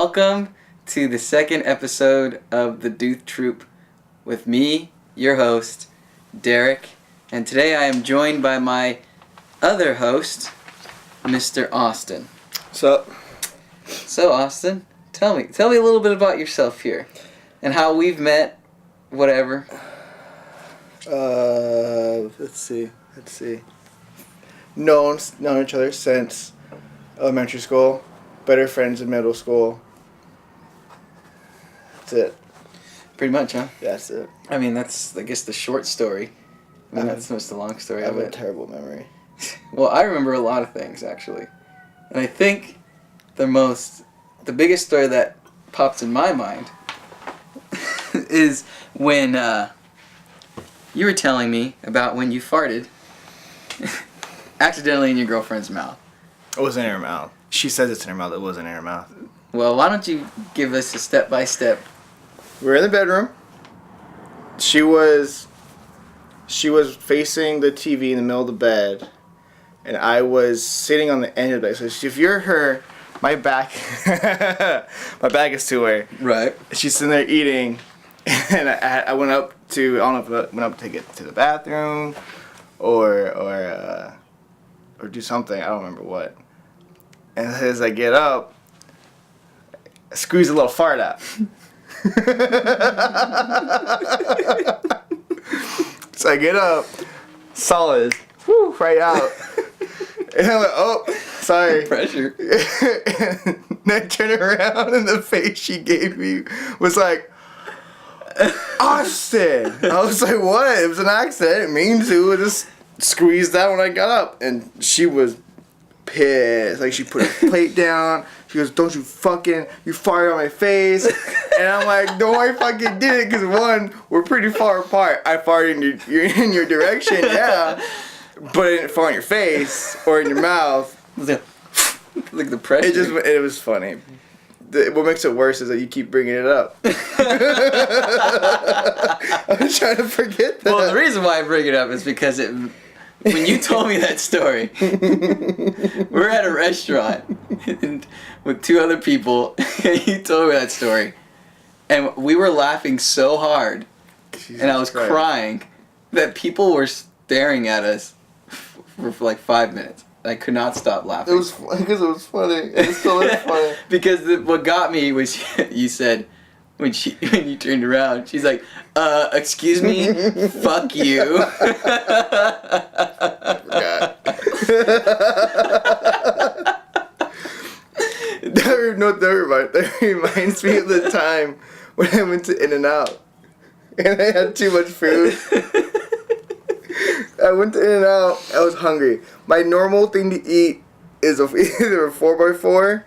welcome to the second episode of the Dooth Troop with me, your host, Derek. And today I am joined by my other host, Mr. Austin. What's up? So, Austin, tell me a little bit about yourself here and how we've met, whatever. Let's see. Known each other since elementary school. Better friends in middle school. That's it. Pretty much, huh? Yeah, that's it. I mean, that's, I guess, the short story. I mean, that's most the long story I have of a it. terrible memory. Well, I remember a lot of things, actually. And I think the biggest story that pops in my mind is when you were telling me about when you farted accidentally in your girlfriend's mouth. It wasn't in her mouth. She says it's in her mouth. It wasn't in her mouth. Well, why don't you give us a step-by-step? We were in the bedroom. She was facing the TV in the middle of the bed, and I was sitting on the end of the bed. So if you're her, my back is to her. Right. She's sitting there eating, and I went up to, I don't know if I went up to get to the bathroom or do something. I don't remember what. And as I get up, I squeeze a little fart out. So I get up, solid, right out. And I'm like, oh, sorry. Pressure. And then I turn around and the face she gave me was like, Austin. I was like, what? It was an accident. I didn't mean to. I just squeezed out when I got up. And she was pissed. Like, she put her plate down. She goes, don't you farted on my face. And I'm like, no, I fucking did it. Because one, we're pretty far apart. I farted in your direction, yeah. But it didn't fall on your face or in your mouth. Like the pressure. It was funny. What makes it worse is that you keep bringing it up. I'm trying to forget that. Well, the reason why I bring it up is because when you told me that story, we're at a restaurant with two other people, and you told me that story, and we were laughing so hard, Jesus and I was Christ. Crying, that people were staring at us for like 5 minutes. I could not stop laughing. It was because it was funny. It still is funny. Because what got me was you said when you turned around, she's like, excuse me, fuck you. I forgot. That reminds me of the time when I went to In-N-Out and I had too much food. I went to In-N-Out. I was hungry. My normal thing to eat is either a 4x4.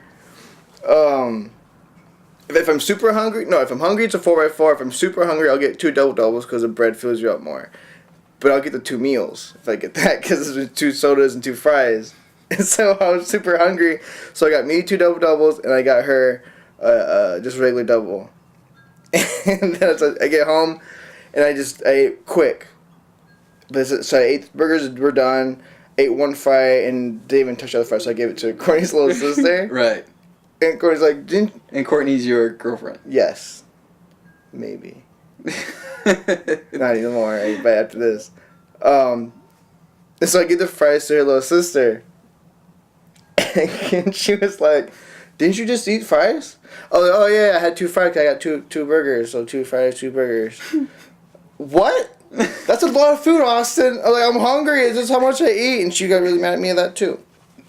If I'm super hungry, if I'm hungry, it's a 4x4. If I'm super hungry, I'll get 2 double doubles because the bread fills you up more. But I'll get the 2 meals if I get that because there's 2 sodas and 2 fries. And so I was super hungry, so I got me 2 double doubles and I got her just regular double. And then I get home and I ate quick. So I ate burgers, were done, ate 1 fry, and didn't even touch the other fry, so I gave it to Courtney's little sister. Right. And Courtney's like, And Courtney's your girlfriend? Yes. Maybe. Not anymore, right? But after this. And so I give the fries to her little sister. And she was like, didn't you just eat fries? Oh yeah, I had 2 fries, I got two burgers, so 2 fries, 2 burgers. What? That's a lot of food, Austin. I'm hungry. It's just how much I eat. And she got really mad at me at that, too.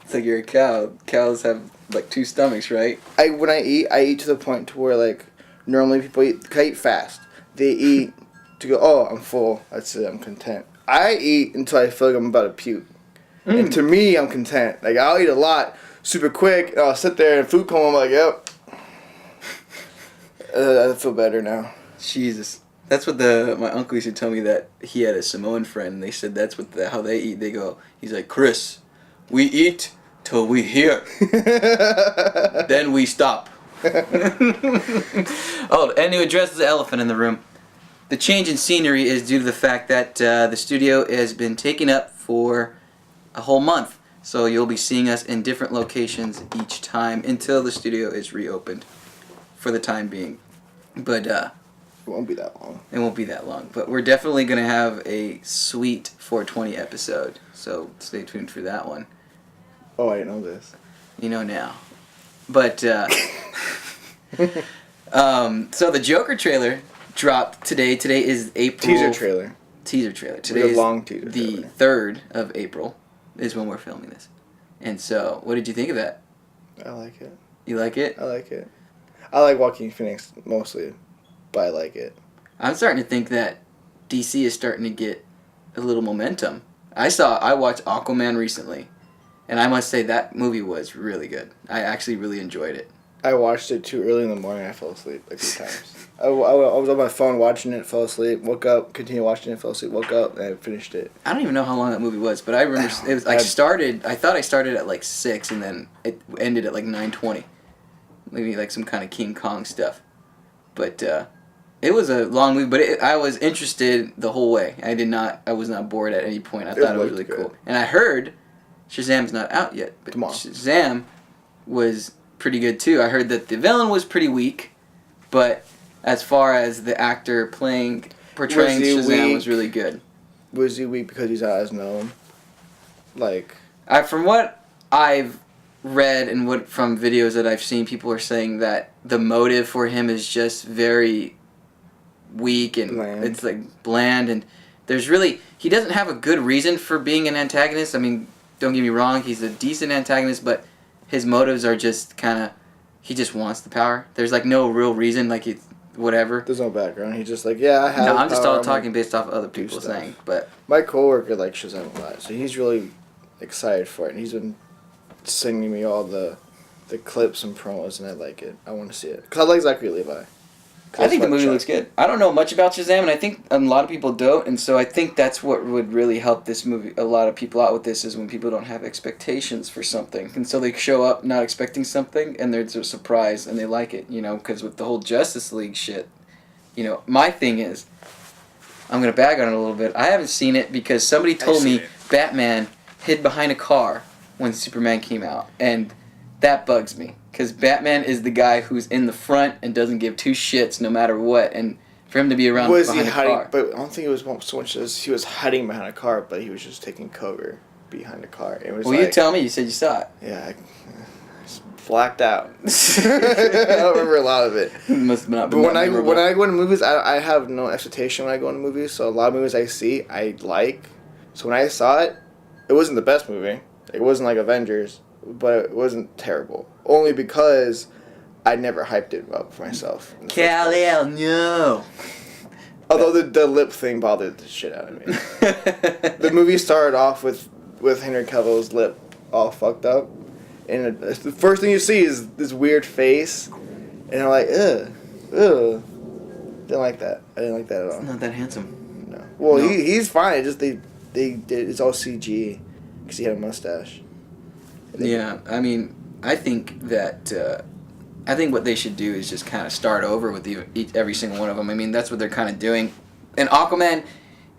It's like you're a cow. Cows have, 2 stomachs, right? When I eat to the point to where, normally people eat fast. They eat to go, oh, I'm full. That's it. I'm content. I eat until I feel like I'm about to puke. And to me, I'm content. I'll eat a lot super quick, and I'll sit there, and food come, I'm like, yep. I feel better now. Jesus. That's what my uncle used to tell me, that he had a Samoan friend, and they said that's how they eat. They go, he's like, Chris, we eat till we hear. Then we stop. Oh, and to address the elephant in the room, the change in scenery is due to the fact that the studio has been taken up for a whole month. So you'll be seeing us in different locations each time until the studio is reopened. for the time being. But It won't be that long. it won't be that long. But we're definitely going to have a sweet 420 episode. So stay tuned for that one. Oh, I didn't know this. You know now. But, so the Joker trailer dropped today. Today is April. Teaser trailer. Today is long teaser the trailer. 3rd of April is when we're filming this. And so, what did you think of that? I like it. You like it? I like it. I like Joaquin Phoenix mostly, but I like it. I'm starting to think that DC is starting to get a little momentum. I watched Aquaman recently, and I must say that movie was really good. I actually really enjoyed it. I watched it too early in the morning. I fell asleep a few times. I was on my phone watching it, fell asleep, woke up, continued watching it, fell asleep, woke up, and I finished it. I don't even know how long that movie was, but I remember it was. I thought I started at like 6, and then it ended at like 9:20. Maybe like some kind of King Kong stuff. But it was a long movie, but I was interested the whole way. I was not bored at any point. I thought it was really cool. And I heard Shazam's not out yet, but Tomorrow. Shazam was pretty good too. I heard that the villain was pretty weak, but as far as the actor portraying Shazam was really good. Was he weak because he's not as known? Like, From what I've read and from videos that I've seen, people are saying that the motive for him is just very weak and bland. It's like bland, and he doesn't have a good reason for being an antagonist. I mean, don't get me wrong, he's a decent antagonist, but his motives are just kind of, he just wants the power. There's like no real reason, like it's whatever. There's no background. He's just like, yeah, I have. No, I'm just power. all talking based off other people saying, but my coworker likes Shazam a lot, so he's really excited for it, and he's been sending me all the clips and promos, and I like it. I want to see it because I like Zachary Levi. I think the movie looks good. I don't know much about Shazam, and I think a lot of people don't, and so I think that's what would really help this movie, a lot of people out with this, is when people don't have expectations for something. And so they show up not expecting something, and they're surprised, and they like it, because with the whole Justice League shit, my thing is, I'm going to bag on it a little bit. I haven't seen it because somebody told me Batman hid behind a car when Superman came out, and that bugs me. Because Batman is the guy who's in the front and doesn't give two shits no matter what, and for him to be around behind a car. But I don't think it was so much as he was hiding behind a car, but he was just taking cover behind a car. It was you tell me. You said you saw it. Yeah, I just blacked out. I don't remember a lot of it. Must not be. But when I go into movies, I have no expectation when I go into movies. So a lot of movies I see, I like. So when I saw it, it wasn't the best movie. It wasn't like Avengers, but it wasn't terrible. Only because I never hyped it up for myself. Kal-El, no. Although the lip thing bothered the shit out of me. The movie started off with Henry Cavill's lip all fucked up. And the first thing you see is this weird face. And I'm like, ugh. Didn't like that. I didn't like that at all. He's not that handsome. No. Well, No. He's fine. Just they did, it's all CG. Because he had a mustache. Yeah, I mean, I think that I think what they should do is just kind of start over with every single one of them. I mean, that's what they're kind of doing. And Aquaman,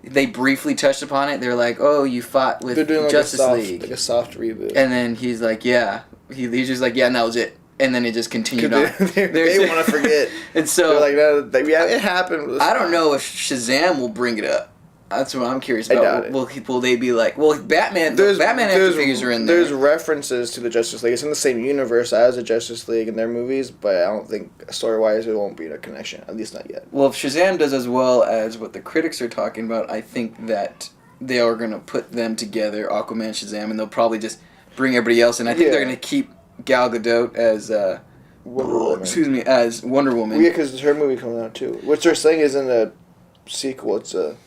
they briefly touched upon it. They're like, "Oh, you fought with Justice League," like a soft reboot. And then he's like, "Yeah," he's just like, "Yeah," and that was it. And then it just continued on. They want to forget. And so, they're like, no, yeah, it happened. I don't know if Shazam will bring it up. That's what I'm curious about. I doubt it. Will they be like, well, Batman action figures are in there. There's references to the Justice League. It's in the same universe as the Justice League in their movies, but I don't think story-wise it won't be a connection. At least not yet. Well, if Shazam does as well as what the critics are talking about, I think that they are going to put them together, Aquaman, Shazam, and they'll probably just bring everybody else in. I think they're going to keep Gal Gadot as as Wonder Woman. Well, yeah, because her movie coming out too. What they're saying isn't a sequel. It's a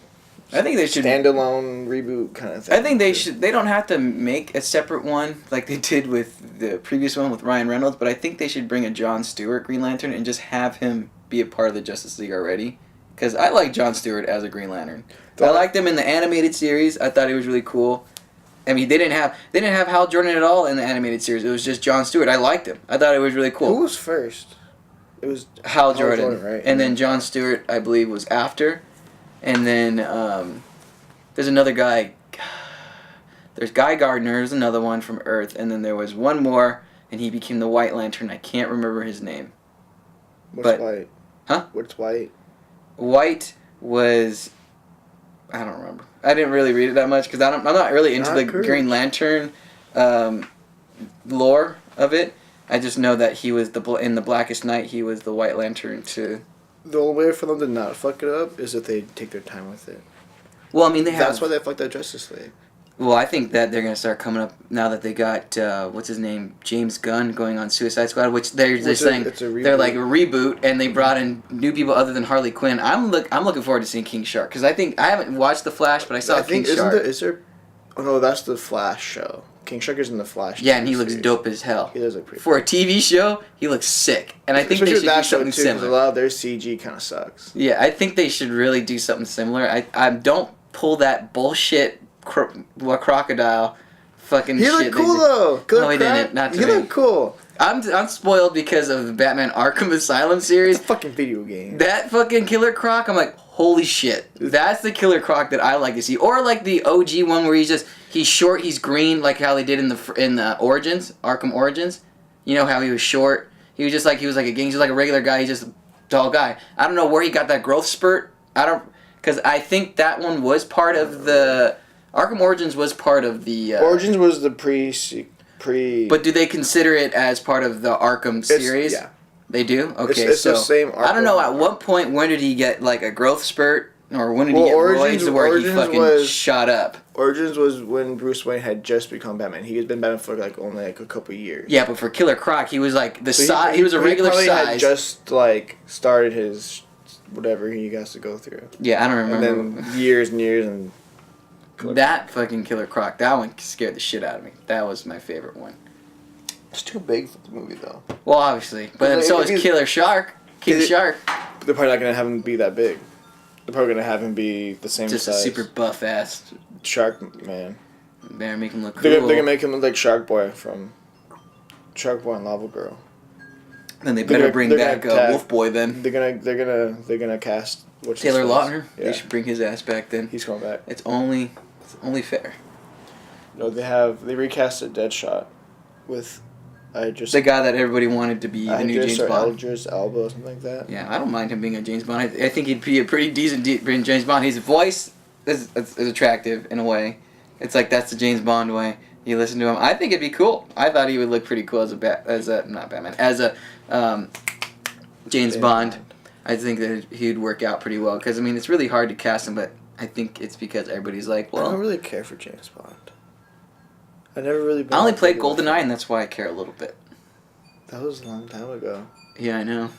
I think they should standalone reboot kind of thing. I think they should. They don't have to make a separate one like they did with the previous one with Ryan Reynolds, but I think they should bring a Jon Stewart Green Lantern and just have him be a part of the Justice League already. Because I like Jon Stewart as a Green Lantern. I liked him in the animated series. I thought he was really cool. I mean, they didn't have Hal Jordan at all in the animated series. It was just Jon Stewart. I liked him. I thought it was really cool. Who was first? It was Hal Jordan, right? And then Jon Stewart, I believe, was after. And then there's another guy. There's Guy Gardner. There's another one from Earth. And then there was one more, and he became the White Lantern. I can't remember his name. What's white? Huh? What's white? White was, I don't remember. I didn't really read it that much because I'm not really into the Green Lantern lore of it. I just know that he was in the Blackest Night. He was the White Lantern too. The only way for them to not fuck it up is if they take their time with it. Well, I mean, That's why they fucked up Justice League. Well, I think that they're gonna start coming up now that they got what's his name, James Gunn, going on Suicide Squad, which they're saying they're like a reboot, and they brought in new people other than Harley Quinn. I'm looking forward to seeing King Shark because I think I haven't watched The Flash, but I saw King Shark. Is there? Oh no, that's the Flash show. King Shark is in the Flash. Yeah, and he looks dope as hell. He does look pretty. For a TV show, he looks sick, and I think they should do something similar. A lot of their CG kind of sucks. Yeah, I think they should really do something similar. I don't pull that bullshit crocodile fucking shit. He looked cool though. No, he didn't. Not to me. He looked cool. I'm spoiled because of the Batman Arkham Asylum series. It's a fucking video game. That fucking Killer Croc, I'm like, holy shit. That's the Killer Croc that I like to see. Or like the OG one where he's short, he's green, like how they did in the Origins, Arkham Origins. You know how he was short? He was like a gang, he's like a regular guy, he's just a tall guy. I don't know where he got that growth spurt. Because I think that one was part of the... Arkham Origins was part of the... Origins was the pre... But do they consider it as part of the Arkham series? Yeah. They do? Okay, it's the same Arkham. I don't know, at what point, when did he get like a growth spurt? Or when did he get roids where he fucking shot up? Origins was when Bruce Wayne had just become Batman. He had been Batman for only a couple of years. Yeah, but for Killer Croc, he was like the size. He was a regular size. He probably had just started his whatever he has to go through. Yeah, I don't remember. And then years and years and... That fucking Killer Croc, that one scared the shit out of me. That was my favorite one. It's too big for the movie, though. Well, obviously. But so is Killer Shark. King Shark. They're probably not going to have him be that big. They're probably going to have him be the same size. Just a super buff-ass... Shark Man. Better make him look cool. They're going to make him look like Shark Boy from... Shark Boy and Lava Girl. Then they better bring back Wolf Boy then. They're gonna cast... Taylor Lautner? Yeah. They should bring his ass back then. He's coming back. It's only fair. No, they recasted Deadshot with the guy that everybody wanted to be the new James Bond. Idris Elba or something like that. Yeah, I don't mind him being a James Bond. I think he'd be a pretty decent James Bond. His voice is attractive in a way. It's like that's the James Bond way. You listen to him. I think it'd be cool. I thought he would look pretty cool as a James Bond. I think that he'd work out pretty well because I mean it's really hard to cast him, but I think it's because everybody's like, well, I don't really care for James Bond. I never really. I only played GoldenEye, and that's why I care a little bit. That was a long time ago. Yeah, I know.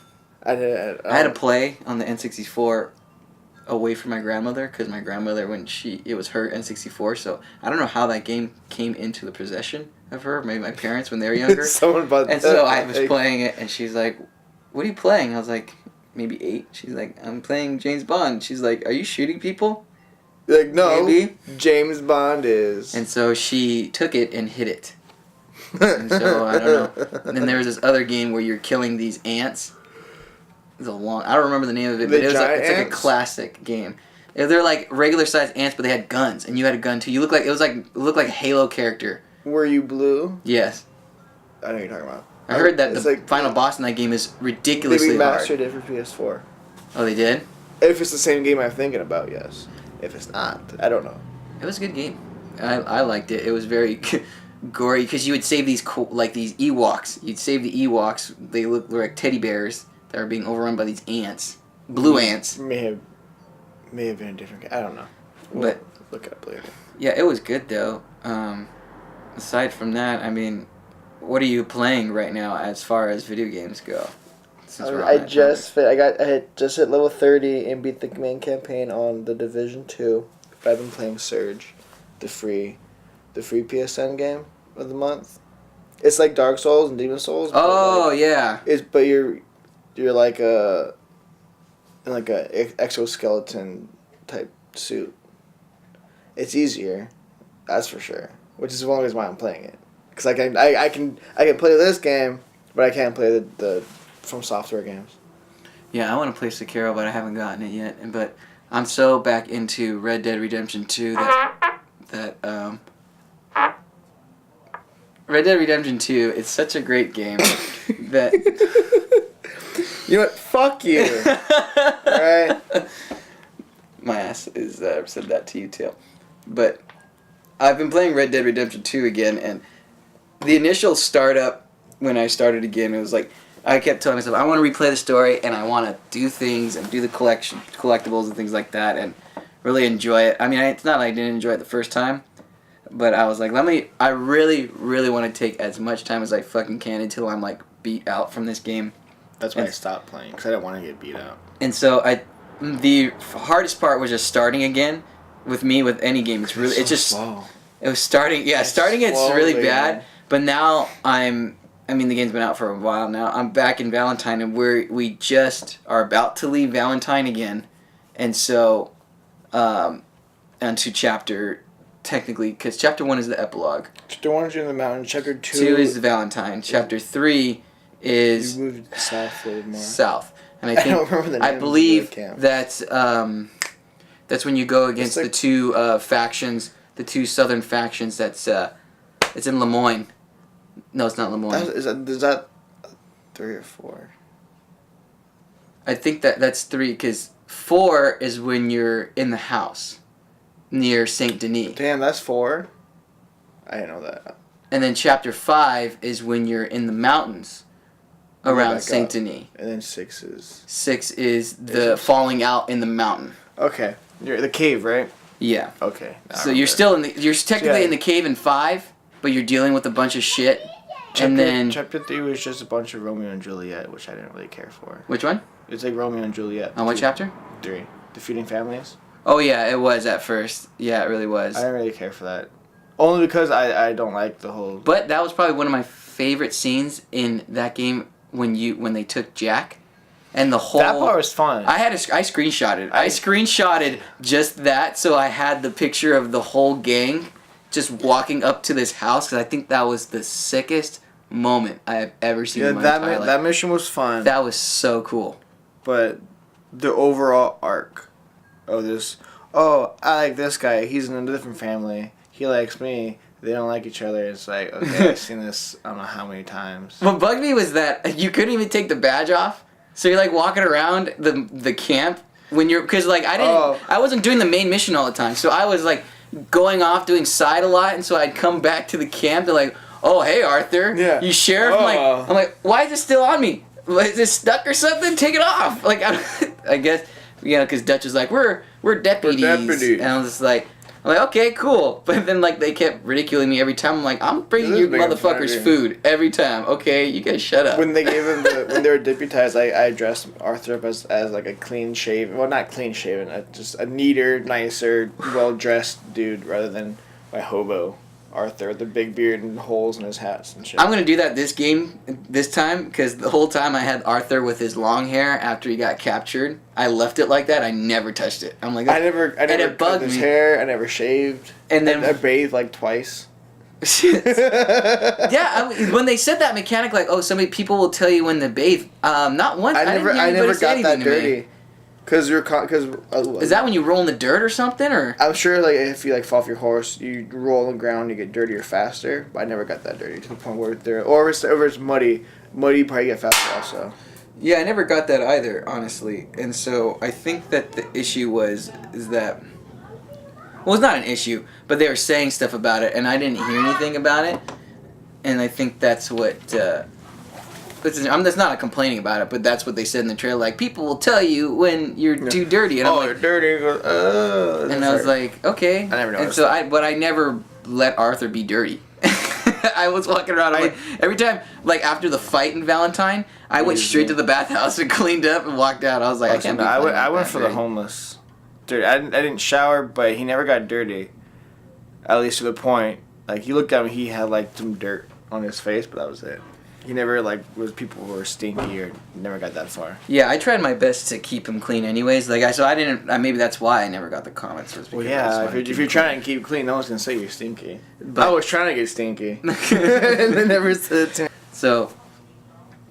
I had to play on the N64 away from my grandmother because my grandmother it was her N64, so I don't know how that game came into the possession of her. Maybe my parents when they were younger. So I was playing it, and she's like, "What are you playing?" I was like, "Maybe 8." She's like, "I'm playing James Bond." She's like, "Are you shooting people?" Like, no, maybe. James Bond is. And so she took it and hit it. And so, I don't know. And then there was this other game where you're killing these ants. I don't remember the name of it, but it's like a classic game. They're like regular sized ants, but they had guns, and you had a gun too. It looked like a Halo character. Were you blue? Yes. I know what you're talking about. I heard that the final boss in that game is ridiculously hard. They remastered it for PS4. Oh, they did? If it's the same game I'm thinking about, yes. If it's not, I don't know. It was a good game. I liked it. It was very gory because you would save these these Ewoks. You'd save the Ewoks. They look like teddy bears that are being overrun by these ants, blue ants. May have been a different game. I don't know. We'll look it up later. Yeah, it was good though. Aside from that, I mean, what are you playing right now as far as video games go? I had just hit level 30 and beat the main campaign on the Division 2. But I've been playing Surge, the free PSN game of the month. It's like Dark Souls and Demon Souls. Oh yeah. But you're like in a exoskeleton type suit. It's easier, that's for sure. Which is one reason why I'm playing it. Because I can play this game, but I can't play the From Software games. Yeah, I want to play Sekiro, but I haven't gotten it yet. But I'm so back into Red Dead Redemption 2 that Red Dead Redemption 2, it's such a great game that You know what? Fuck you. Alright? My ass is said that to you too. But I've been playing Red Dead Redemption 2 again, and the initial startup when I started again, it was like I kept telling myself I want to replay the story and I want to do things and do the collectibles and things like that and really enjoy it. I mean, it's not like I didn't enjoy it the first time, but I was like, I really, really want to take as much time as I fucking can until I'm like beat out from this game. That's why I stopped playing, because I didn't want to get beat out. And so the hardest part was just starting again. With me, with any game, it's just slow. It was starting. Yeah, starting it's really bad. But now the game's been out for a while now. I'm back in Valentine, and we just are about to leave Valentine again, and so, onto chapter, technically, because chapter 1 is the epilogue. Chapter 1 is in the mountain. Chapter 2 is the Valentine. Chapter 3 is you moved south a little more. South, and I think don't remember the name I believe of the camp. That's when you go against the two factions, the two southern factions. It's in Lemoyne. No, it's not Lemoyne. Is that 3 or 4? I think that's 3, because 4 is when you're in the house near Saint Denis. Damn, that's 4. I didn't know that. And then chapter 5 is when you're in the mountains around Saint Denis. And then 6 is... 6 is the falling out in the mountain. Okay. You're the cave, right? Yeah. Okay. So you're still you're technically in the cave in 5, but you're dealing with a bunch of shit. And then chapter 3 was just a bunch of Romeo and Juliet, which I didn't really care for. Which one? It's like Romeo and Juliet. On what chapter? 3. Defeating families. Oh yeah, it was at first. Yeah, it really was. I didn't really care for that. Only because I don't like the whole... But that was probably one of my favorite scenes in that game when they took Jack. And the whole... That part was fun. I screenshotted. I screenshotted just that, so I had the picture of the whole gang just walking up to this house, because I think that was the sickest moment I have ever seen in my entire life. That mission was fun. That was so cool. But the overall arc of this... Oh, I like this guy. He's in a different family. He likes me. They don't like each other. It's like, okay, I've seen this I don't know how many times. What bugged me was that you couldn't even take the badge off. So you're like walking around the camp when you're, because like I wasn't doing the main mission all the time, so I was like going off doing side a lot, and so I'd come back to the camp. They're like, "Oh, hey Arthur, you sheriff?" I'm like, why is it still on me? Is it stuck or something? Take it off. Like I guess because Dutch was like, we're deputies, and I was just like. I'm like, okay, cool. But then, like, they kept ridiculing me every time. I'm like, I'm bringing you motherfuckers food every time. Okay, you guys shut up. When they gave him when they were deputized, I dressed Arthur up as like a clean shaven. Well, not clean shaven. Just a neater, nicer, well dressed dude rather than my hobo Arthur with the big beard and holes in his hats and shit. I'm gonna do that this time, because the whole time I had Arthur with his long hair after he got captured. I left it like that. I never touched it. I'm like, I never cut his hair. I never shaved. And then I bathed like twice. Yeah, when they said that mechanic, like, oh, people will tell you when to bathe. Not once. I never got that dirty. Is that when you roll in the dirt or something, or? I'm sure, like, if you like fall off your horse, you roll on the ground, you get dirtier faster. But I never got that dirty to the point where it's muddy. Muddy, you probably get faster also. Yeah, I never got that either, honestly. And so I think that the issue is that. Well, it's not an issue, but they were saying stuff about it, and I didn't hear anything about it. And I think that's what. That's not a complaining about it, but that's what they said in the trailer. Like, people will tell you when you're too dirty, and I'm like, you're dirty. And I was like, okay. I never noticed. And so I never let Arthur be dirty. I was walking around. I'm like, every time, like after the fight in Valentine, I went straight to the bathhouse and cleaned up and walked out. I was like, I can't. I went for the homeless. Dude, I didn't shower, but he never got dirty. At least to the point, like, he looked at me, he had like some dirt on his face, but that was it. He never, like, people who were stinky or never got that far. Yeah, I tried my best to keep him clean anyways. Like, so I didn't, maybe that's why I never got the comments. Was well, yeah, if you're trying to keep clean, no one's going to say you're stinky. But I was trying to get stinky. And they never said it to me. So,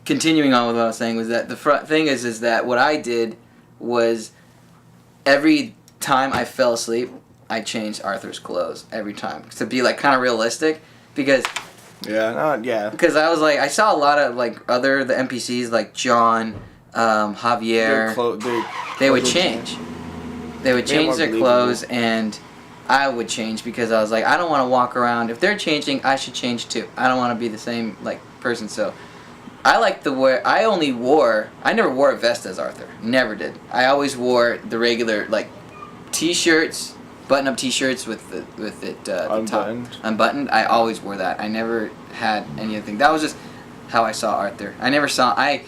continuing on with what I was saying, was that the thing is that what I did was every time I fell asleep, I changed Arthur's clothes every time to be, like, kind of realistic, because... Yeah, yeah. Because I was like, I saw a lot of like the NPCs like John, Javier, they would change. They would change their clothes, and I would change because I was like, I don't want to walk around. If they're changing, I should change too. I don't want to be the same like person. So I like the wear. I never wore a vest as Arthur. Never did. I always wore the regular like t-shirts, button-up t-shirts with it the top unbuttoned. I always wore that. I never had any other thing. That was just how I saw Arthur. I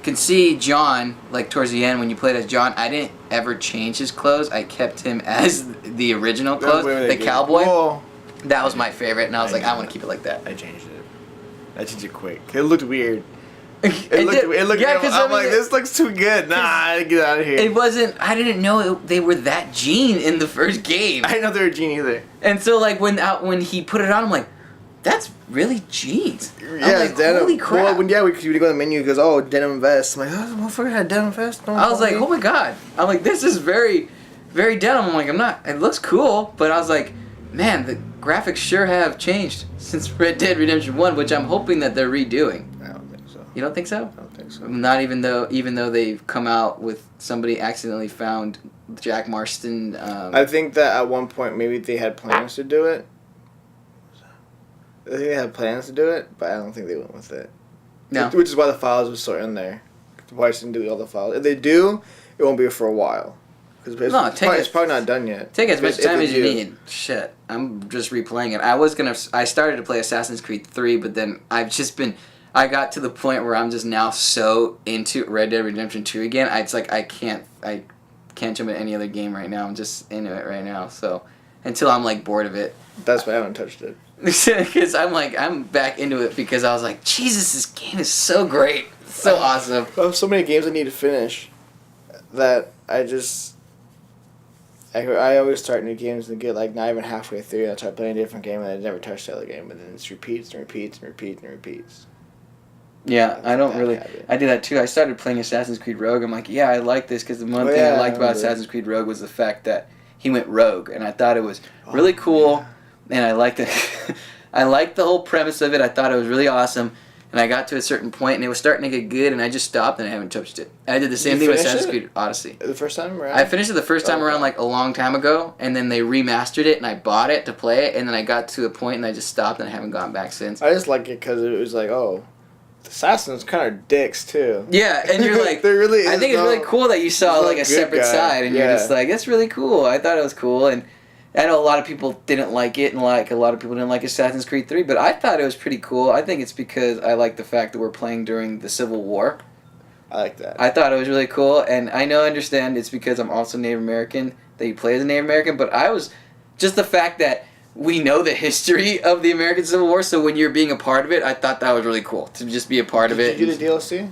can see John, like towards the end when you played as John, I didn't ever change his clothes. I kept him as the original clothes, the cowboy. Whoa. That was my favorite, and I was like, I want to keep it like that. I changed it. I changed it quick. It looked weird. It looked yeah, because I'm like, this looks too good. Nah, get out of here. It wasn't. I didn't know they were that Gene in the first game. I didn't know they were Gene either. And so like when he put it on, I'm like, that's really jeans. Yeah, like, denim. Holy crap. Well, we go to the menu, he goes, oh, denim vest. I'm like, oh, the motherfucker had denim vest? I was like, oh my god. I'm like, this is very, very denim. I'm like, it looks cool, but I was like, man, the graphics sure have changed since Red Dead Redemption 1, which I'm hoping that they're redoing. I don't think so. You don't think so? I don't think so. Not even though they've come out with somebody accidentally found Jack Marston. I think that at one point maybe they had plans to do it. I think they had plans to do it, but I don't think they went with it. No. Which is why the files were still in there. Why I didn't do all the files. If they do, it won't be for a while. Because it's probably not done yet. Take as much time as you need. Shit, I'm just replaying it. I started to play Assassin's Creed 3, but then I got to the point where I'm just now so into Red Dead Redemption 2 again. It's like I can't jump into any other game right now. I'm just into it right now. So until I'm like bored of it. That's why I haven't touched it. Because I'm back into it because I was like, Jesus, this game is so great, so awesome. I have so many games I need to finish that I always start new games and get like not even halfway through and I start playing a different game and I never touch the other game and then it repeats and repeats and repeats and repeats. Yeah, I don't really. I did that too. I started playing Assassin's Creed Rogue. I'm like, yeah, I like this because the one thing I liked about Assassin's Creed Rogue was the fact that he went rogue, and I thought it was really cool, and I liked it. I liked the whole premise of it. I thought it was really awesome, and I got to a certain point, and it was starting to get good, and I just stopped, and I haven't touched it. And I did the same thing with Assassin's Creed Odyssey. The first time around? I finished it the first time around like a long time ago, and then they remastered it, and I bought it to play it, and then I got to a point, and I just stopped, and I haven't gone back since. I just like it because it was like, oh, the assassins kind of dicks too. Yeah, and you're like, there really I think it's really cool that you saw like a separate side, and you're just like, that's really cool. I thought it was cool, and I know a lot of people didn't like it, and like a lot of people didn't like Assassin's Creed 3, but I thought it was pretty cool. I think it's because I like the fact that we're playing during the Civil War. I like that. I thought it was really cool, and I understand it's because I'm also Native American that you play as a Native American, but I was just the fact that we know the history of the American Civil War, so when you're being a part of it, I thought that was really cool to just be a part of it. Did you do the DLC?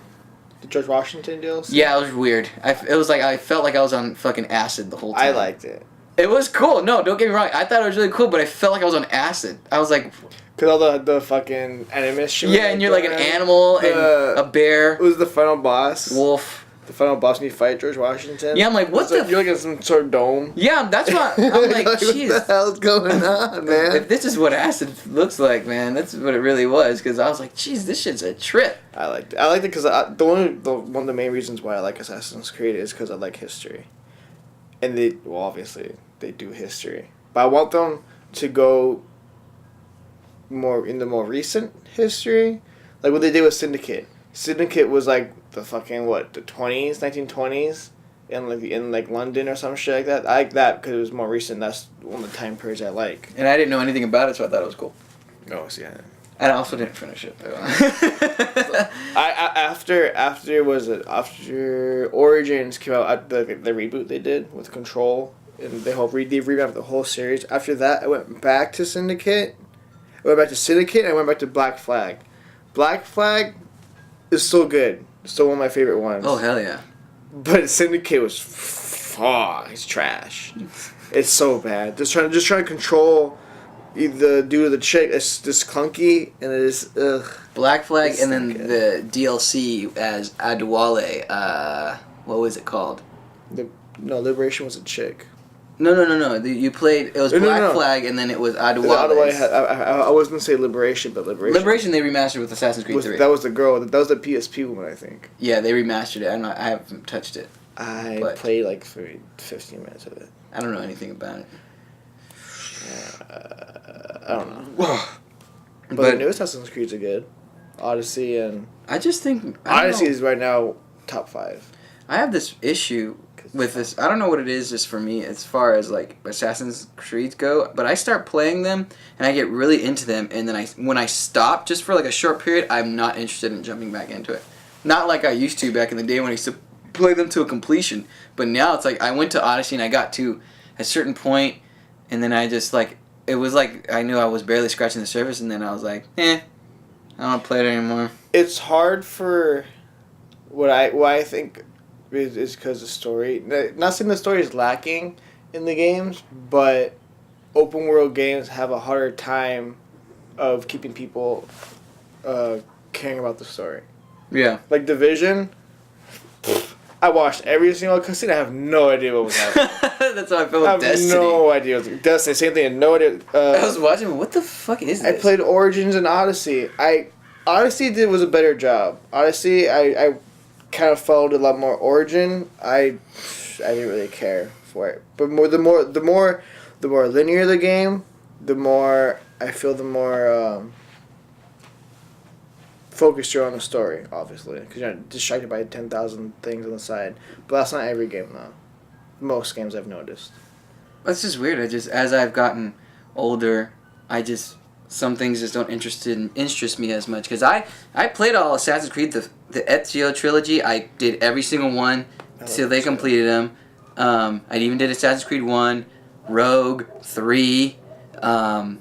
The George Washington DLC? Yeah, it was weird. It was like I felt like I was on fucking acid the whole time. I liked it. It was cool. No, don't get me wrong. I thought it was really cool, but I felt like I was on acid. I was like... Because all the fucking enemies shit. Yeah, and you're like an animal and a bear. It was the final boss. Wolf. The final boss and you fight George Washington. Yeah, I'm like, what the... You're like in some sort of dome. Yeah, that's what... I'm like, jeez. What the hell's going on, man? If this is what acid looks like, man, that's what it really was. Because I was like, jeez, this shit's a trip. I liked it. I liked it because one of the main reasons why I like Assassin's Creed is because I like history. And obviously, they do history. But I want them to go more in the more recent history. Like what they did with Syndicate. Syndicate was like the fucking, the 20s, 1920s? In London or some shit like that. I like that because it was more recent. That's one of the time periods I like. And I didn't know anything about it, so I thought it was cool. Oh, so yeah. And I also didn't finish it. After Origins came out, the reboot they did with Control, and they revamped the whole series. After that, I went back to Syndicate. And I went back to Black Flag. Black Flag is still good. It's still one of my favorite ones. Oh, hell yeah. But Syndicate was, it's trash. It's so bad. Just trying to control the dude or the chick. It's just clunky and it is Black Flag and then the DLC as Adewale. What was it called? Liberation was a chick. No. You played. It was Black Flag, and then it was Adewale. I was gonna say Liberation, but Liberation they remastered with Assassin's Creed 3. That was the girl. That was the PSP one, I think. Yeah, they remastered it. I haven't touched it. I played like 15 minutes of it. I don't know anything about it. I don't know. But the new Assassin's Creeds are good. Odyssey and... I just think... Odyssey is right now top 5. I have this issue with this. I don't know what it is just for me as far as like Assassin's Creeds go, but I start playing them and I get really into them, and then when I stop just for like a short period, I'm not interested in jumping back into it. Not like I used to back in the day when I used to play them to a completion, but now it's like I went to Odyssey and I got to a certain point, and then I just like... It was like I knew I was barely scratching the surface, and then I was like, I don't want to play it anymore. It's hard for what I think is because the story. Not saying the story is lacking in the games, but open world games have a harder time of keeping people caring about the story. Yeah. Like Division. I watched every single cutscene. I have no idea what was happening. That's how I felt with Destiny. I have no idea. Destiny, same thing. No idea. I was watching. What the fuck is this? I played Origins and Odyssey. Odyssey was a better job. Odyssey, I kind of followed a lot more Origin. I didn't really care for it. But the more linear the game, the more I feel the more focused you're on the story, obviously, because you're not distracted by 10,000 things on the side. But that's not every game, though. Most games I've noticed. That's just weird. As I've gotten older, some things just don't interest me as much. Because I played all Assassin's Creed, the Ezio trilogy. I did every single one till they completed them. I even did Assassin's Creed 1, Rogue, 3, and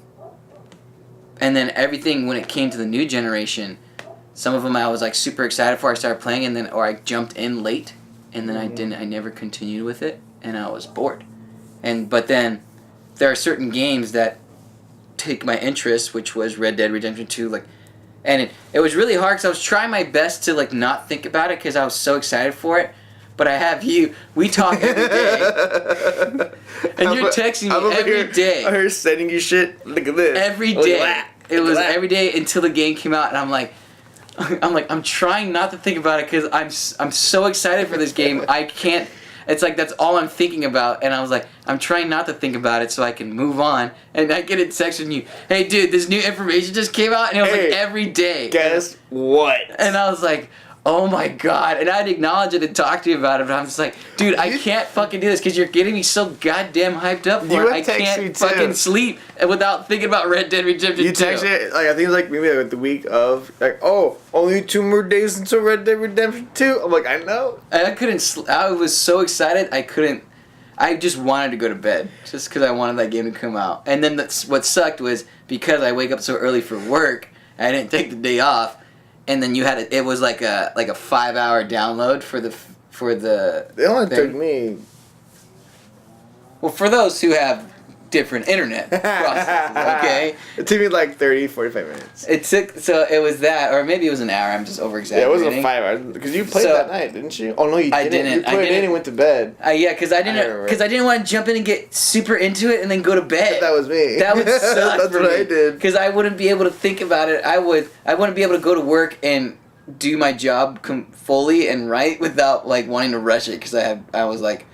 then everything when it came to the new generation. Some of them I was like super excited for. I started playing, or I jumped in late, and then I never continued with it, and I was bored. But then there are certain games that take my interest, which was Red Dead Redemption 2, and it was really hard because I was trying my best to not think about it because I was so excited for it. But I have you. We talk every day, and you're texting me every day. I heard sending you shit. Look at this. Every day. It was every day until the game came out, and I'm trying not to think about it because I'm so excited for this game. I can't. It's like that's all I'm thinking about, and I was like, I'm trying not to think about it so I can move on. And I get a text from you, hey dude, this new information just came out, and it was like every day. Guess what? And I was like, oh my god. And I'd acknowledge it and talk to you about it, but I'm just like, dude, I can't fucking do this because you're getting me so goddamn hyped up for it. I can't fucking sleep without thinking about Red Dead Redemption 2. You text it, I think it was maybe the week of, only 2 more days until Red Dead Redemption 2. I'm like, I know. And I couldn't, I was so excited, I just wanted to go to bed just because I wanted that game to come out. And then what sucked was because I wake up so early for work, I didn't take the day off. And then it was like a 5-hour download for the. It only took me. Well, for those who have different internet processes, okay. It took me 30, 45 minutes. It was that, or maybe it was an hour. I'm just over exaggerating. Yeah, it was 5 hours because you played that night, didn't you? Oh no, you didn't. I didn't. You played it and went to bed. Yeah, because I didn't want to jump in and get super into it and then go to bed. That was me. That would suck. That's what I did. Because I wouldn't be able to think about it. I wouldn't be able to go to work and do my job fully and right without wanting to rush it because I was like,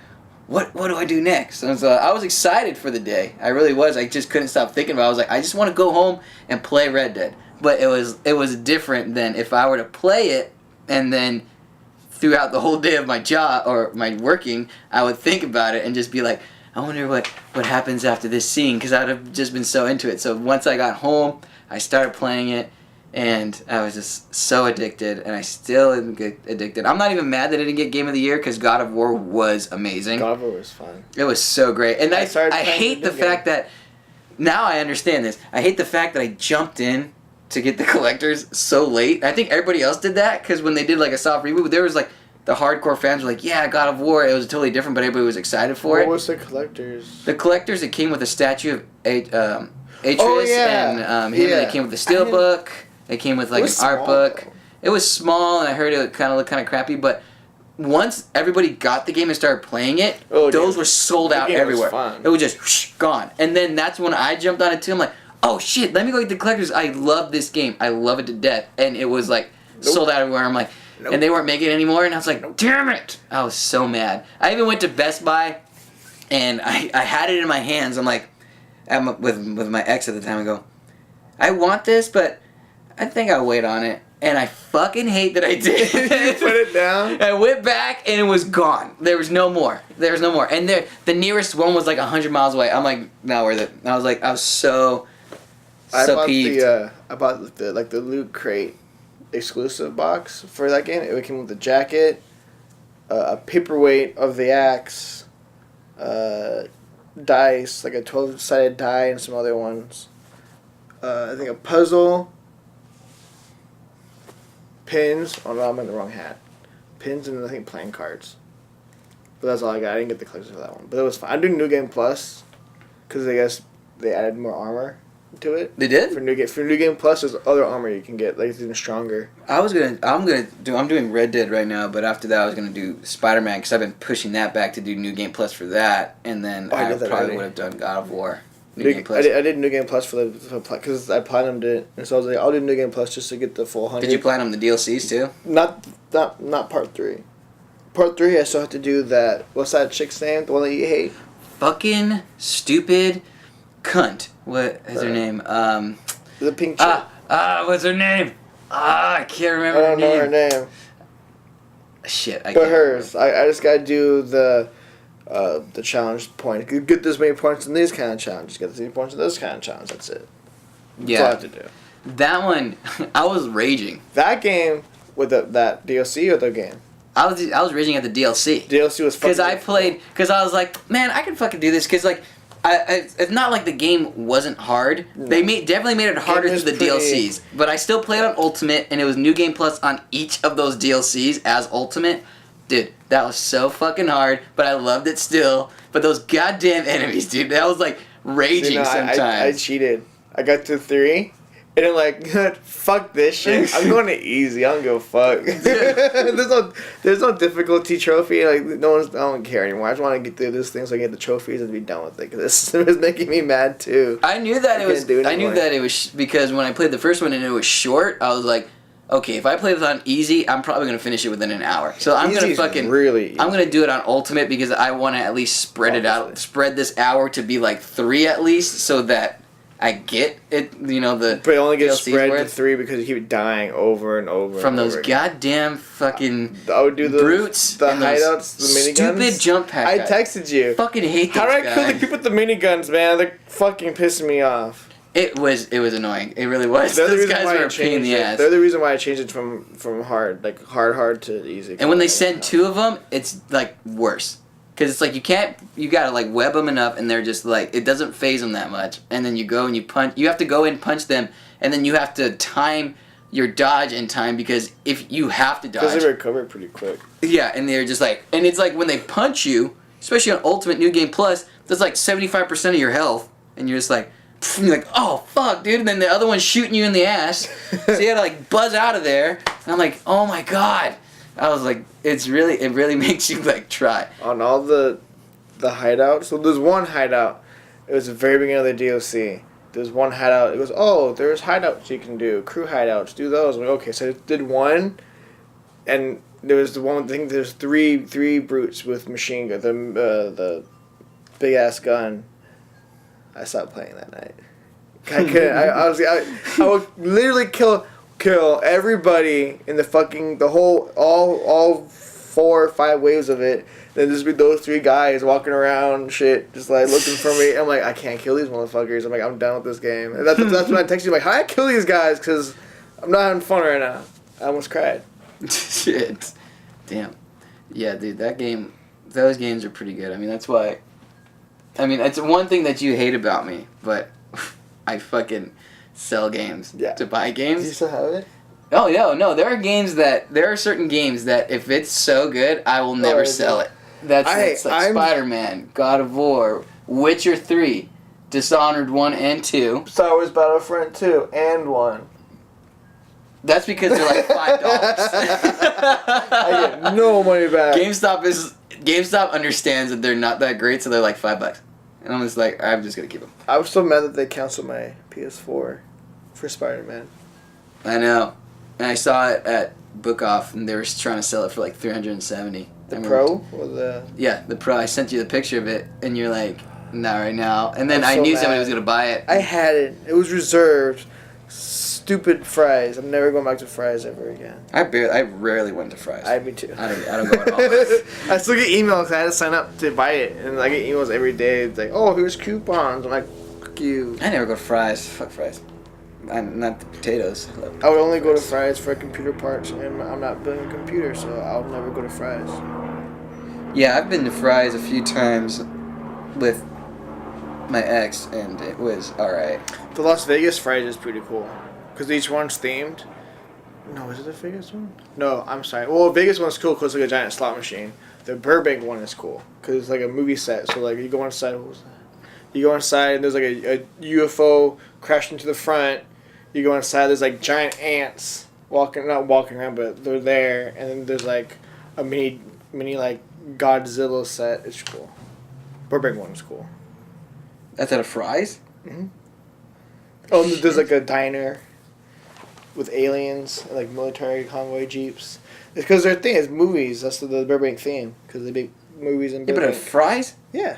what do I do next? And so I was excited for the day. I really was. I just couldn't stop thinking about it. I was like, I just want to go home and play Red Dead. But it was different than if I were to play it and then throughout the whole day of my job or my working, I would think about it and just be like, I wonder what happens after this scene because I'd have just been so into it. So once I got home, I started playing it. And I was just so addicted, and I still am addicted. I'm not even mad that I didn't get Game of the Year because God of War was amazing. God of War was fun. It was so great. And I hate the fact that, now I understand this, I hate the fact that I jumped in to get the collectors so late. I think everybody else did that because when they did a soft reboot, there was the hardcore fans were like, yeah, God of War, it was totally different, but everybody was excited for it. What was the collectors? The collectors, it came with a statue of Atreus, and it came with the steelbook. It came with an art book. It was small, and I heard it kind of looked kind of crappy, but once everybody got the game and started playing it, those were sold out everywhere. It was just gone. And then that's when I jumped on it too. I'm like, oh shit, let me go get the collectors. I love this game. I love it to death. And it was like sold out everywhere. I'm like, and they weren't making it anymore. And I was like, damn it. I was so mad. I even went to Best Buy and I had it in my hands. I'm like, with my ex at the time, I go, I want this, but I think I'll wait on it. And I fucking hate that I did. You put it down? I went back and it was gone. There was no more. And the nearest one was like 100 miles away. I'm like, not worth it. I was so peeved. I bought the Loot Crate exclusive box for that game. It came with the jacket, a paperweight of the axe, dice, like a 12-sided die and some other ones. I think a puzzle. Pins. Oh no, I'm in the wrong hat. Pins and I think playing cards. But that's all I got. I didn't get the collectors for that one. But it was fine. I'm doing New Game Plus because I guess they added more armor to it. They did? For New Game Plus, there's other armor you can get, like it's even stronger. I'm doing Red Dead right now, but after that I was gonna do Spider-Man because I've been pushing that back to do New Game Plus for that, and then I probably would have done God of War. New Game Plus. I did New Game Plus for because I platinumed it, and so I was like, I'll do New Game Plus just to get the full 100. Did you platinum the DLCs too? Not Part 3. Part 3, I still have to do that. What's that chick's name? The one that you hate? Fucking stupid cunt. What is her name? The pink chick. What's her name? I can't remember I don't know her name. Shit, I but can't hers. remember. I just gotta do the challenge point. You get this many points in these kind of challenges. Get this many points in this kind of challenge. That's it. That's all I have to do. That one, I was raging. That game with that DLC or the game? I was raging at the DLC. DLC was fucking because I was like, man, I can fucking do this because like. It's not like the game wasn't hard. No. They definitely made it harder through the DLCs. But I still played on Ultimate, and it was New Game Plus on each of those DLCs as Ultimate. Dude, that was so fucking hard, but I loved it still. But those goddamn enemies, dude, that was like raging sometimes. I cheated. I got to 3, and I'm like, fuck this shit. I'm going to easy. I don't give a fuck. there's no difficulty trophy. Like I don't care anymore. I just want to get through this thing so I get the trophies and be done with it. Because this is making me mad too. I knew that it was because when I played the first one and it was short, I was like, okay, if I play this on easy, I'm probably gonna finish it within an hour. So I'm gonna I'm gonna do it on Ultimate because I want to at least spread it out, spread this hour to be like 3 at least, so that I get it, But it only gets spread to 3 because you keep dying over and over. From those goddamn fucking I would do brutes, the hideouts, the miniguns. Stupid jump pack. I texted you. Fucking hate those guys. How do I kill the people with the miniguns, man? They're fucking pissing me off. It was annoying. It really was. Those guys were a pain in the ass. They're the reason why I changed it from hard, like hard to easy. And when they send 2 of them, it's like worse. Because it's like you gotta like web them enough and they're just like, it doesn't phase them that much. And then you go and you punch, you have to go and punch them and then you have to time your dodge in time because if you have to dodge. Because they recover pretty quick. Yeah, and they're just like, and it's like when they punch you, especially on Ultimate New Game Plus, that's like 75% of your health. And you're just like, you're like, oh fuck, dude. And then the other one's shooting you in the ass. So you gotta like buzz out of there. And I'm like, oh my god. I was like, it really makes you like try. On all the hideouts. So there's one hideout. It was the very beginning of the DLC. There's one hideout. It goes, oh, there's hideouts you can do. Crew hideouts. Do those. I'm like, okay, so I did one. And there was the one, I think there's three brutes with machine gun. The big ass gun. I stopped playing that night. I couldn't. I would literally kill everybody in all 4 or 5 waves of it. Then just be those 3 guys walking around shit, just like looking for me. I'm like, I can't kill these motherfuckers. I'm like, I'm done with this game. And that's when I text you like, how do I kill these guys? Because I'm not having fun right now. I almost cried. Shit. Damn. Yeah, dude, those games are pretty good. I mean, that's why. I mean, it's one thing that you hate about me, but I fucking sell games to buy games. Do you still have it? Oh, no. There are certain games that if it's so good, I will never sell it. That's like Spider-Man, God of War, Witcher 3, Dishonored 1 and 2. Star Wars Battlefront 2 and 1. That's because they're like $5. I get No money back. GameStop understands that they're not that great, so they're like $5. And I'm just like, I'm just gonna keep them. I was so mad that they canceled my PS4 for Spider-Man. I know. And I saw it at Book Off, and they were trying to sell it for like $370. The Pro or the? Yeah, the Pro. I sent you the picture of it, and you're like, not right now. And then I so knew somebody mad. was gonna buy it. I had it. It was reserved. Stupid Fry's. I'm never going back to Fry's ever again. I rarely went to Fry's. Me too. I don't go at all. I still get emails. I had to sign up to buy it, and I get emails every day. It's like, oh, here's coupons. I'm like, fuck you. I never go to Fry's. Fuck Fry's. I'm not the potatoes. I would only go to Fry's for computer parts, and I'm not building a computer, so I'll never go to Fry's. Yeah, I've been to Fry's a few times with my ex, and it was alright. The Las Vegas Fry's is pretty cool, because each one's themed. No, is it the Vegas one? No, I'm sorry. Well, Vegas one's cool because it's like a giant slot machine. The Burbank one is cool because it's like a movie set. So like you go inside, and there's like a UFO crashed into the front. You go inside, there's like giant ants not walking around, but they're there. And then there's like a mini like Godzilla set. It's cool. Burbank one is cool. That's at a Fry's? Mm-hmm. Oh, and there's like a diner with aliens, and like military convoy jeeps. It's because their thing is movies. That's the Burbank theme, because they make movies in Burbank. Yeah, but at Fry's? Yeah.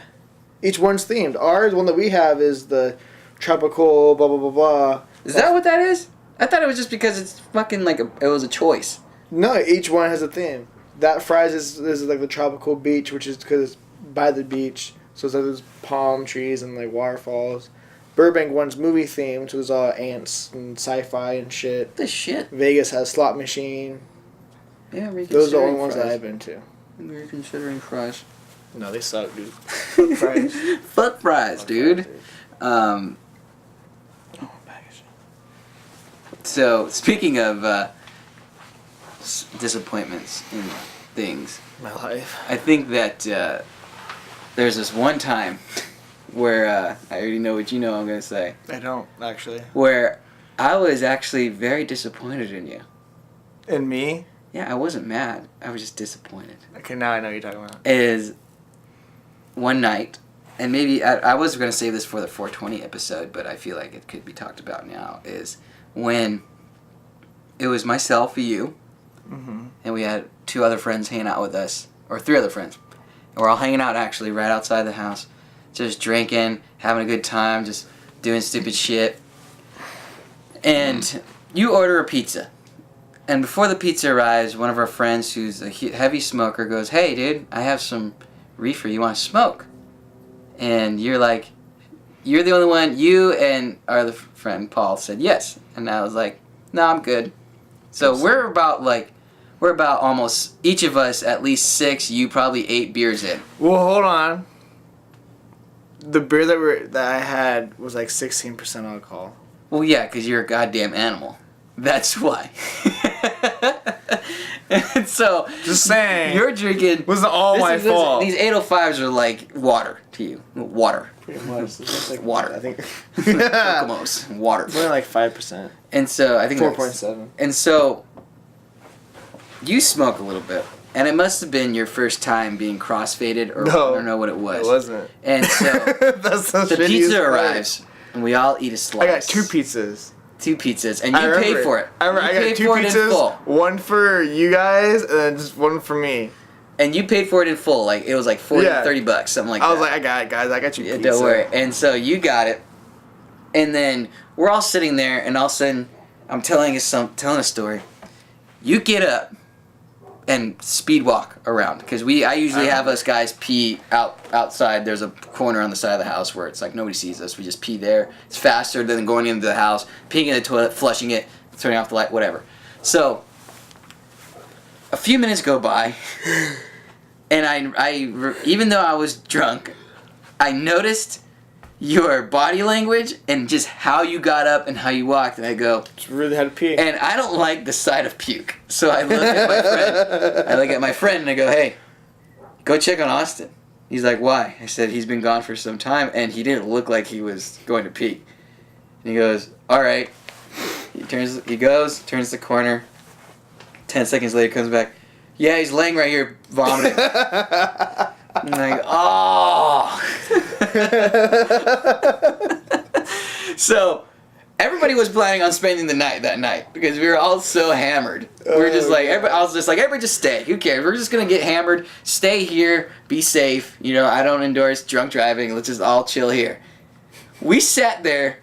Each one's themed. Ours, one that we have, is the tropical blah blah blah blah. Is that what that is? I thought it was just because it's fucking like it was a choice. No, each one has a theme. That Fry's is like the tropical beach, which is because it's by the beach. So it's like there's palm trees and like waterfalls. Burbank one's movie themed, so there's all ants and sci-fi and shit. The shit. Vegas has slot machine. Yeah, those are the only ones that I've been to. We're considering Fry's. No, they suck, dude. Fuck Fry's. Fuck Fry's, dude. So, speaking of disappointments in things, My life. I think that there's this one time where I already know what you know I'm going to say. I don't, actually. Where I was actually very disappointed in you. In me? Yeah, I wasn't mad. I was just disappointed. Okay, now I know what you're talking about. Is one night, and maybe I was going to save this for the 420 episode, but I feel like it could be talked about now, is when it was myself, you, and we had 2 other friends hanging out with us, or 3 other friends. And we're all hanging out, actually, right outside the house, just drinking, having a good time, just doing stupid shit. And you order a pizza. And before the pizza arrives, one of our friends who's a heavy smoker goes, "Hey, dude, I have some reefer. You want to smoke?" And you're like, you're the only one, you and our other friend, Paul, said yes. And I was like, no, I'm good. So we're about almost, each of us, at least 6, you probably 8 beers in. Well, hold on. The beer that I had was like 16% alcohol. Well, yeah, because you're a goddamn animal. That's why. And so, just saying, you're drinking. Wasn't all my fault. These 805s are like water to you. Water. Pretty much. It's like water. I think. Kokomo's. Water. It's only like 5%. And so I think 4.7. And so you smoke a little bit, and it must have been your first time being crossfaded, or no, I don't know what it was. It wasn't. And so the pizza arrives, and we all eat a slice. I got 2 pizzas. 2 pizzas, and you paid for it. I got 2 pizzas, one for you guys, and then just one for me. And you paid for it in full, like it was like $30, something like that. I was like, I got it, guys. I got you pizza. Don't worry. And so you got it, and then we're all sitting there, and all of a sudden, I'm telling a story. You get up and speed walk around, because I usually have us guys pee outside. There's a corner on the side of the house where it's like nobody sees us. We just pee there. It's faster than going into the house, peeing in the toilet, flushing it, turning off the light, whatever. So a few minutes go by, and I even though I was drunk, I noticed your body language and just how you got up and how you walked, and I go, just really had to pee. And I don't like the sight of puke. So I look at my friend. And I go, "Hey, go check on Austin." He's like, "Why?" I said, "He's been gone for some time, and he didn't look like he was going to pee." And he goes, "All right." He goes, turns the corner. 10 seconds later, comes back. Yeah, he's laying right here vomiting. I'm like, oh. So, everybody was planning on spending the night that night because we were all so hammered. We were just like, I was just like, everybody just stay. Who cares? We're just going to get hammered. Stay here. Be safe. You know, I don't endorse drunk driving. Let's just all chill here. We sat there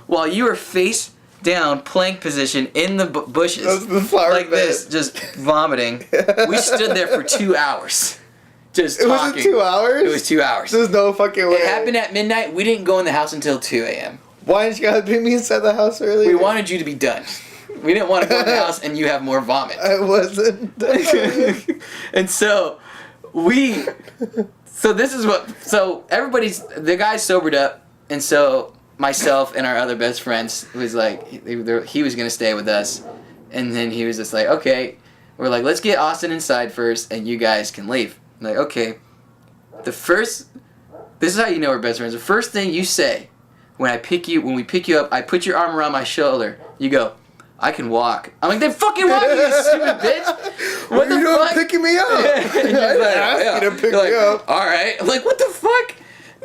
while you were face down, plank position in the bushes. The flower like bed. this, just vomiting. We stood there for 2 hours. Just It talking. was 2 hours? It was 2 hours. There's no fucking way. It happened at midnight. We didn't go in the house until 2 a.m. Why didn't you guys beat me inside the house earlier? We wanted you to be done. We didn't want to go in the house and you have more vomit. I wasn't done. And so everybody's, the guy sobered up, and so myself and our other best friends was like, he was going to stay with us, and then he was just like, okay, we're like, let's get Austin inside first and you guys can leave. I'm like, okay. This is how you know we're best friends. The first thing you say when we pick you up, I put your arm around my shoulder. You go, I can walk. I'm like, then fucking walk, you stupid bitch. What the doing fuck? picking me up? And he's I didn't like, ask you to pick You're like, me up. all right. I'm like, what the fuck?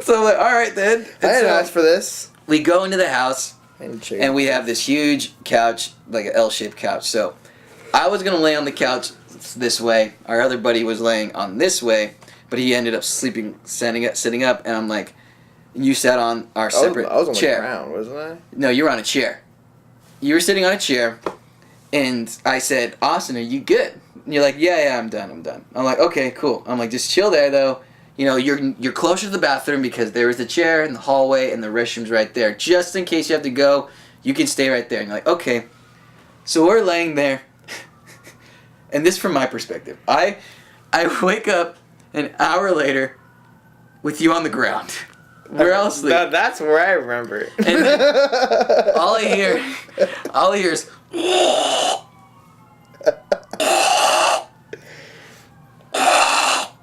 So I'm like, all right then. And I didn't so ask for this. we go into the house, and we have this huge couch, like an L-shaped couch. So I was gonna lay on the couch this way. Our other buddy was laying on this way, but he ended up sitting up, and I'm like, you sat on our separate I was on chair. the ground, wasn't I? No, you were on a chair. You were sitting on a chair, and I said, Austin, are you good? And you're like, yeah, I'm done. I'm like, okay, cool. I'm like, just chill there, though. You know, you're closer to the bathroom because there was the chair in the hallway and the restroom's right there. Just in case you have to go, you can stay right there. And you're like, okay. So we're laying there, and this from my perspective. I wake up an hour later with you on the ground. We're all asleep. That's where I remember it. And then all I hear is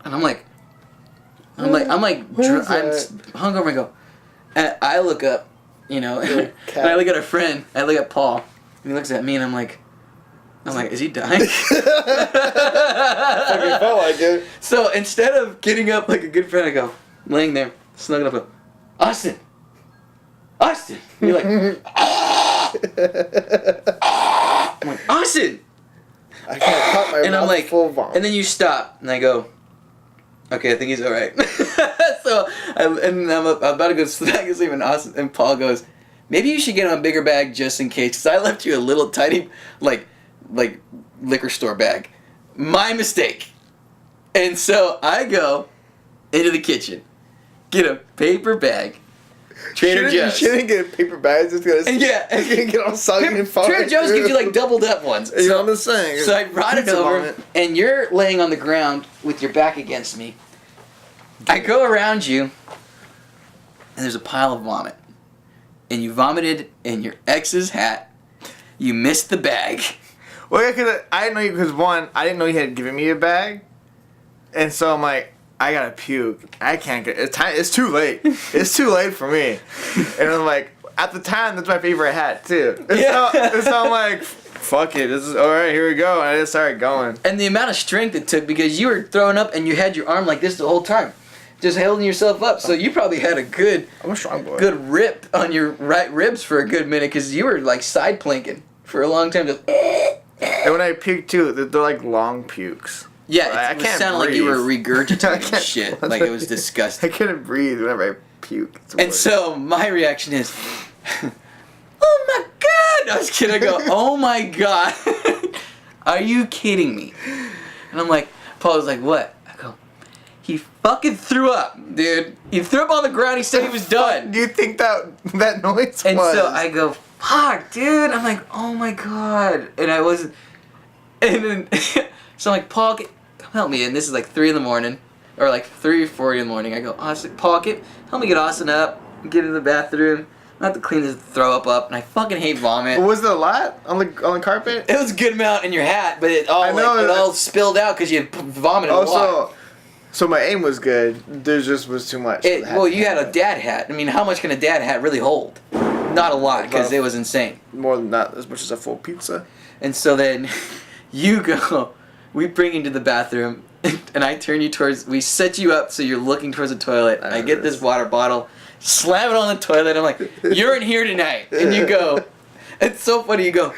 and I'm hungover and go, and I look up, you know, and I look at a friend, I look at Paul, and he looks at me, and I'm like, is he dying? Fucking felt like it. So instead of getting up like a good friend, I go, laying there, snuggling up, Austin. And you're like, I'm like, Austin. I can't cut my And I'm mouth like, full of vomit. and then you stop, and I go, okay, I think he's all right. So I'm about to go back to sleep, and Paul goes, maybe you should get him a bigger bag just in case, because I left you a little tiny like liquor store bag. My mistake. And so I go into the kitchen, get a paper bag, Trader Joe's. You shouldn't get a paper bag. It's gonna get all soggy and fall. Trader Joe's gives you like doubled up ones. You know what I'm saying? So I brought it over, and you're laying on the ground with your back against me. I go around you, and there's a pile of vomit. And you vomited in your ex's hat. You missed the bag. Well, yeah, because I didn't know you. Because one, I didn't know you had given me a bag, and so I'm like, I gotta puke. I can't get. It's too late. It's too late for me. And I'm like, at the time, that's my favorite hat too. And so I'm like, fuck it. This is all right. Here we go. And I just started going. And the amount of strength it took, because you were throwing up and you had your arm like this the whole time, just holding yourself up. So you probably had a good, I'm a strong boy. Good rip on your right ribs for a good minute, because you were like side planking for a long time. Just and when I puke too, they're like long pukes. yeah, it can't sounded like you were regurgitating shit. I Like it was disgusting. couldn't breathe whenever I puke. And so my reaction is, oh my god! I was kidding. I go, oh my god! Are you kidding me? And I'm like, Paul was like, what? I go, he fucking threw up, dude. He threw up on the ground. He said he was done. Do you think that noise And was? so I go, fuck, dude. I'm like, oh my god. And I wasn't. And then, so I'm like, Paul, come help me. And this is like 3 in the morning, or like 3:40 in the morning. I go, Austin, Paul, help me get Austin up, get in the bathroom. I have to clean this throw up, and I fucking hate vomit. Was it a lot on the carpet? It was a good amount in your hat, but it all spilled out because you had vomited a lot. So my aim was good. There just was too much. Well, you had a dad hat. I mean, how much can a dad hat really hold? Not a lot, because it was insane. More than that, as much as a full pizza. And so then you go We bring you to the bathroom, and I turn you towards. We set you up so you're looking towards the toilet. I get this water bottle, slam it on the toilet. I'm like, "You're in here tonight," and you go. It's so funny. You go,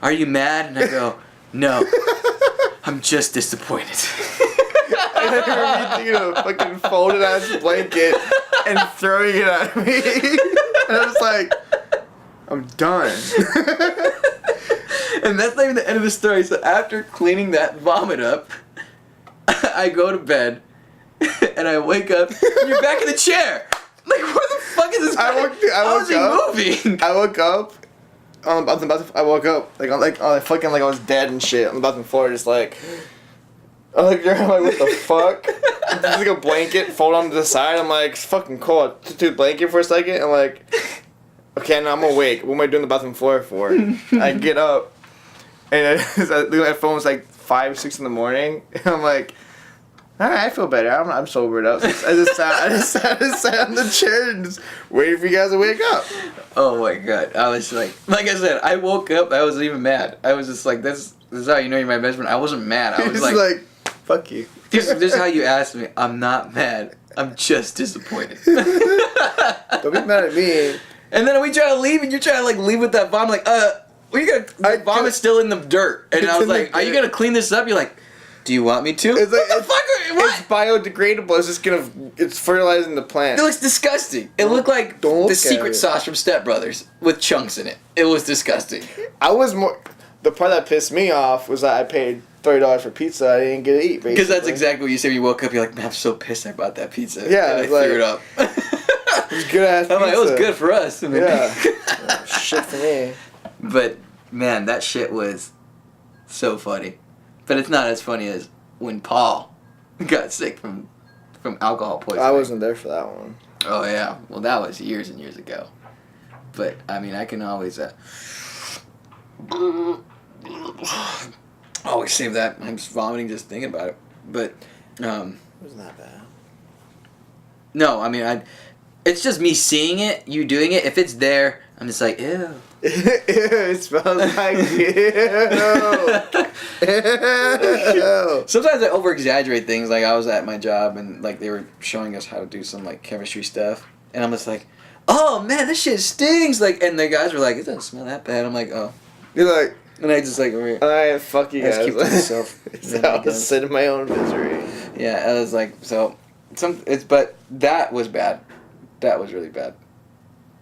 "Are you mad?" And I go, "No, I'm just disappointed." I remember you thinking of a fucking folded ass blanket and throwing it at me. And I was like, I'm done. And that's not even the end of the story. So after cleaning that vomit up, I go to bed, and I wake up, and you're back in the chair. Like, where the fuck is this guy? How is he moving? I woke up. I woke up like fucking like I was dead and shit on the bathroom floor, just like. I'm like, what the fuck? There's like a blanket fold onto the side. I'm like, it's fucking cold. I took the blanket for a second. I'm like, okay, now I'm awake. What am I doing on the bathroom floor for? I get up, and I look at my phone. It's like 5, 6 in the morning. And I'm like, all right, I feel better. I'm sobered up. I just sat on the chair and just waited for you guys to wake up. Oh my god! I was like I said, I woke up. I wasn't even mad. I was just like, this is how you know you're my best friend. I wasn't mad. I was like fuck you. This is how you asked me. I'm not mad. I'm just disappointed. Don't be mad at me. And then we try to leave, and you're trying to like leave with that vomit. Like, well, you got vomit's still in the dirt. And I was like, are you gonna clean this up? You're like, do you want me to? It's like, what the fuck? What? It's biodegradable. It's just it's fertilizing the plant. It looks disgusting. It looked like the secret sauce from Step Brothers with chunks in it. It was disgusting. The part that pissed me off was that I paid $30 for pizza I didn't get to eat. Because that's exactly what you said when you woke up. You're like, man, I'm so pissed I bought that pizza. Yeah, and I threw it up. It was good ass pizza. I'm like, it was good for us. Yeah. Shit for me. But, man, that shit was so funny. But it's not as funny as when Paul got sick from alcohol poisoning. I wasn't there for that one. Oh, yeah. Well, that was years and years ago. But, I mean, I can always... always save that. I'm just vomiting just thinking about it. But, it wasn't that bad. No, I mean, it's just me seeing it, you doing it. If it's there, I'm just like, ew. Ew, it smells like ew. Sometimes I over-exaggerate things. Like, I was at my job, and, like, they were showing us how to do some, like, chemistry stuff. And I'm just like, oh, man, this shit stings. Like, and the guys were like, it doesn't smell that bad. I'm like, oh. You're like... And I just like, alright, fuck you guys. I just keep to myself. I was sit in my own misery. Yeah, I was like, but that was bad. That was really bad.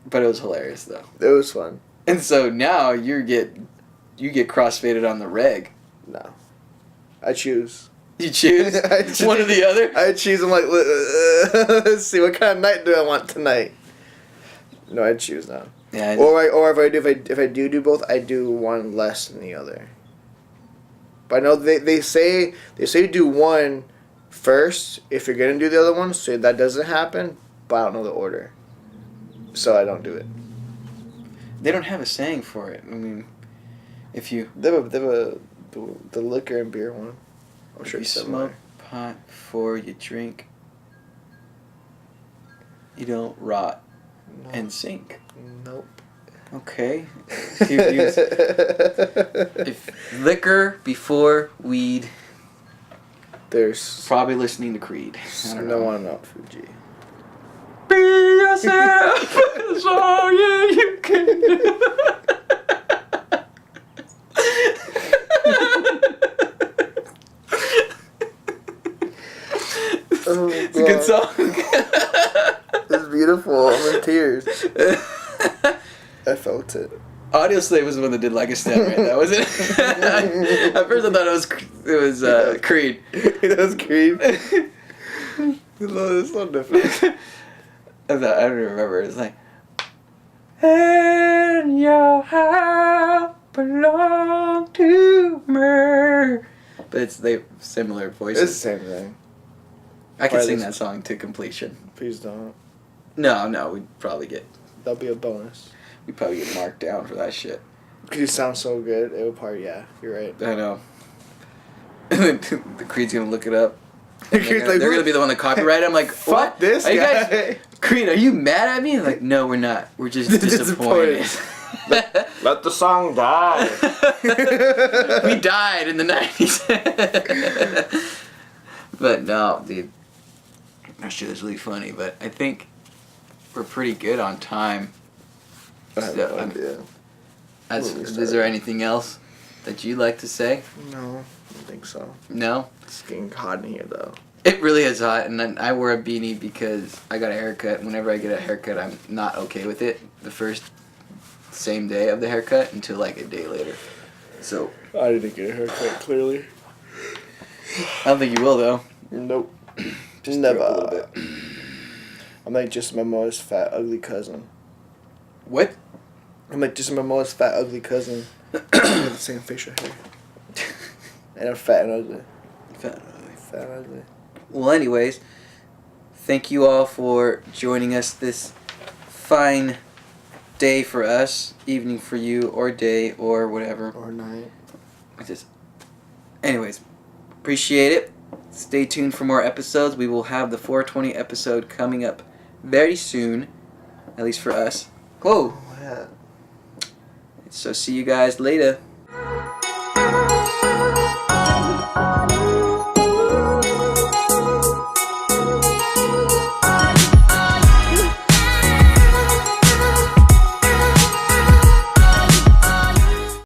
But it was hilarious though. It was fun. And so now you get crossfaded on the reg. No. I choose. You choose? One or the other? I choose. I'm like, let's see, what kind of night do I want tonight? No, I choose now. Yeah. Or if I do both, I do one less than the other. But I know they say do one first if you're gonna do the other one, so that doesn't happen. But I don't know the order, so I don't do it. They don't have a saying for it. I mean, if you they have the liquor and beer one. I'm sure you it's similar. smoke pot before you drink, you don't rot and sink. Nope. Okay. If liquor before weed, there's probably listening to Creed. I don't know. No one up Fuji. Be yourself. That's all you can do. Oh, it's a good song. It's beautiful. I'm in tears. I felt it. Audioslave was the one that did Like a Stem, right? That was it. At first I thought it was Creed. It was Creed. It's so different. I don't remember. It's like, and your heart belong to me. But they similar voices. It's the same thing. I could sing that song to completion. Please don't. No, we'd probably get. That'll be a bonus. We'd probably get marked down for that shit. Because you sound so good, it would probably, yeah, you're right. I know. The Creed's gonna look it up. They're like, gonna be the one that copyrighted. I'm like, fuck what? this are guy. You guys, Creed, are you mad at me? Like, no, we're not. We're just disappointed. Let the song die. We died in the 90s. But no, dude. That shit is really funny, but I think we're pretty good on time. I have no idea. Is there anything else that you'd like to say? No, I don't think so. No? It's getting hot in here, though. It really is hot, and then I wore a beanie because I got a haircut. Whenever I get a haircut, I'm not okay with it the same day of the haircut until like a day later. So I didn't get a haircut, clearly. I don't think you will, though. Nope. Just Never. throw up a little bit. I'm like just my most fat, ugly cousin. What? I'm like just my most fat, ugly cousin. We have the same facial hair. And I'm fat and ugly. Fat and ugly. Fat and ugly. Well, anyways, thank you all for joining us this fine day for us, evening for you, or day, or whatever. Or night. Anyways, appreciate it. Stay tuned for more episodes. We will have the 420 episode coming up very soon, at least for us. Whoa! Yeah. So see you guys later.